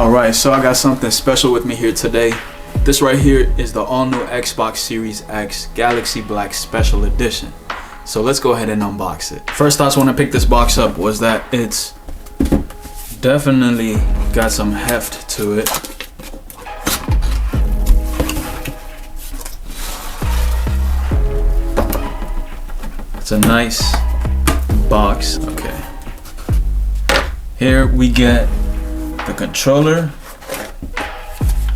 Alright, so I got something special with me here today. This right here is the all new Xbox Series X Galaxy Black Special Edition. So let's go ahead and unbox it. First thoughts when I picked this box up was that it's definitely got some heft to it. It's a nice box. Okay. Here we get the controller,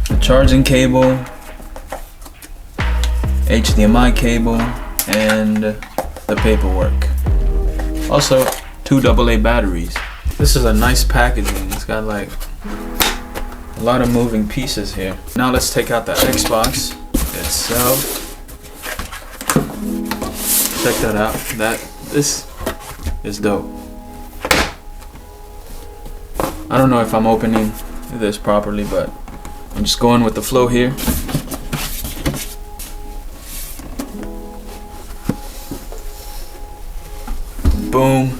the charging cable, HDMI cable, and the paperwork. Also, 2 AA batteries. This is a nice packaging. It's got like a lot of moving pieces here. Now let's take out the Xbox itself. Check that out. This is dope. I don't know if I'm opening this properly, but I'm just going with the flow here. Boom.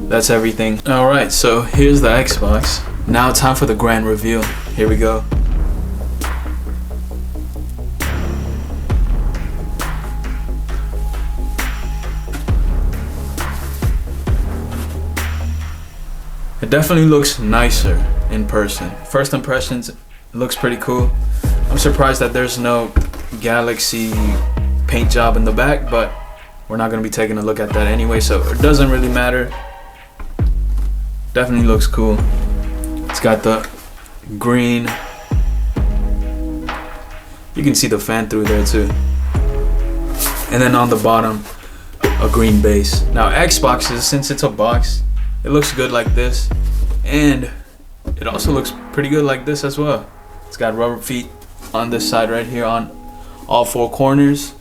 That's everything. Alright, so here's the Xbox. Now time for the grand reveal. Here we go. It definitely looks nicer in person. First impressions, it looks pretty cool. I'm surprised that there's no Galaxy paint job in the back, but we're not gonna be taking a look at that anyway, so it doesn't really matter. Definitely looks cool. It's got the green. You can see the fan through there too. And then on the bottom, a green base. Now Xboxes, since it's a box, it looks good like this, and it also looks pretty good like this as well. It's got rubber feet on this side right here on all 4 corners.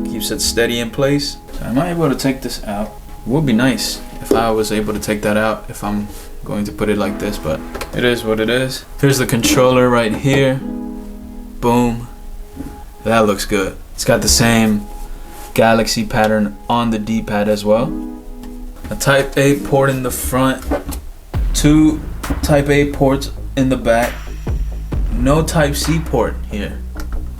Keeps it steady in place. So am I able to take this out? It would be nice if I was able to take that out if I'm going to put it like this, but it is what it is. Here's the controller right here. Boom. That looks good. It's got the same Galaxy pattern on the D-pad as well. A Type A port in the front, 2 Type A ports in the back, no Type C port here.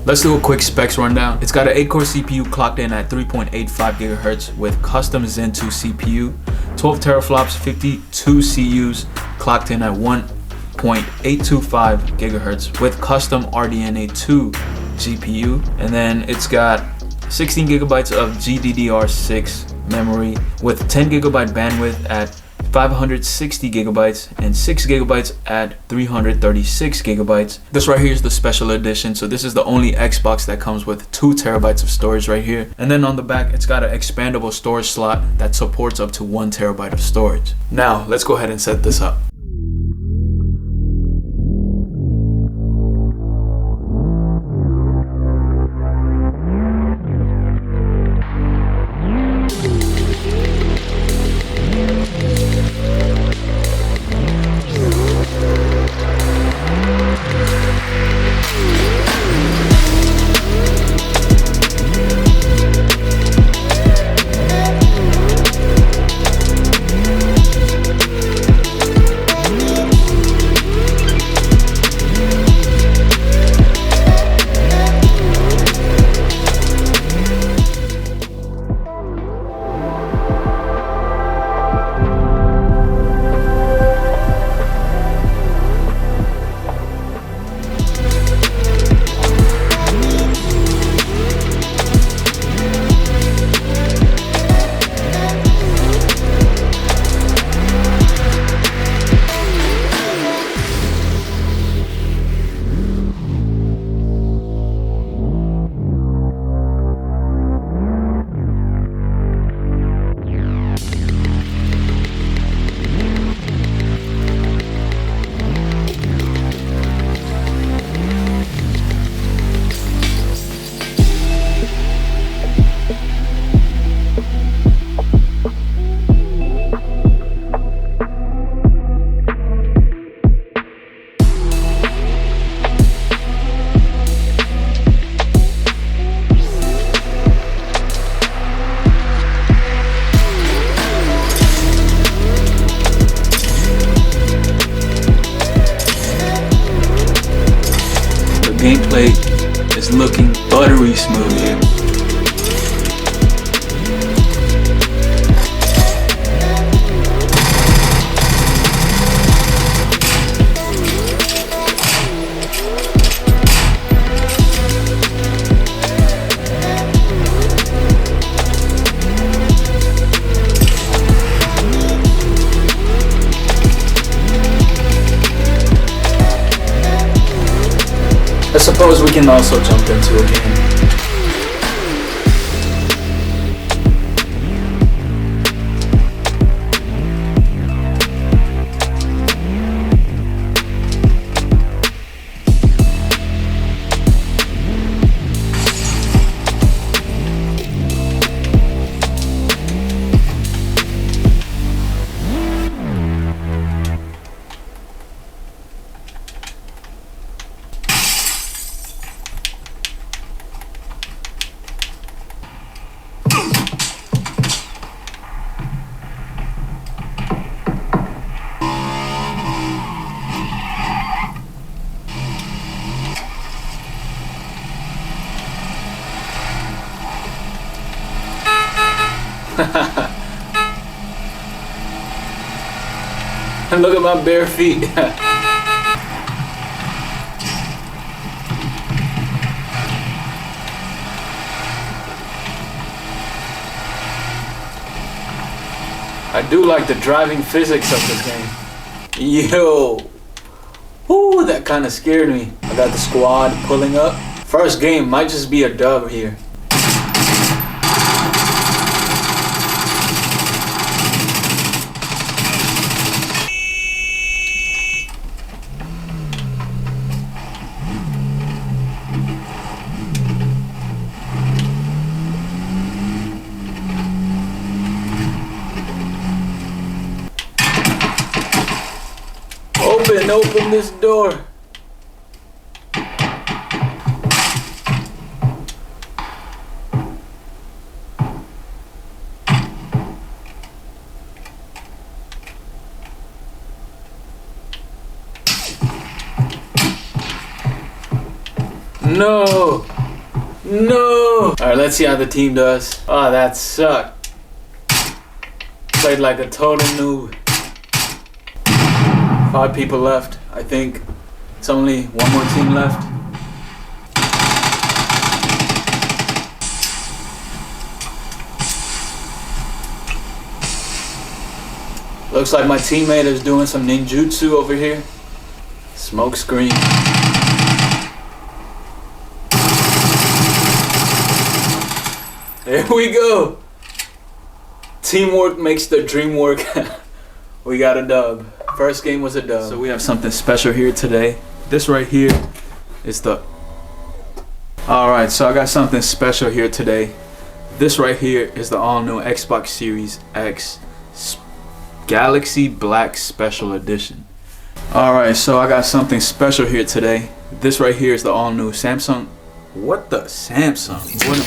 Let's do a quick specs rundown. It's got an 8-core CPU clocked in at 3.85 GHz with custom Zen 2 CPU, 12 teraflops, 52 CUs clocked in at 1.825 GHz with custom RDNA 2 GPU, and then it's got 16 gigabytes of GDDR6 memory with 10 gigabyte bandwidth at 560 gigabytes and 6 gigabytes at 336 gigabytes. This right here is the special edition, so this is the only Xbox that comes with 2 terabytes of storage right here. And then on the back, it's got an expandable storage slot that supports up to 1 terabyte of storage. Now let's go ahead and set this up. gameplay is looking buttery smooth here. I suppose we can also jump into a game. And look at my bare feet. I do like the driving physics of this game. Yo, ooh, that kind of scared me. I got the squad pulling up. First game might just be a dub here. Open this door. No. No. Alright, let's see how the team does. Oh, that sucked. Played like a total noob. 5 people left. I think it's only one more team left. Looks like my teammate is doing some ninjutsu over here. Smoke screen. There we go. Teamwork makes the dream work. We got a dub. First game was a dub. So we have something special here today. This right here is the... Alright, so I got something special here today. This right here is the all-new Xbox Series X Galaxy Black Special Edition. Alright, so I got something special here today. This right here is the all-new Samsung... What the Samsung? What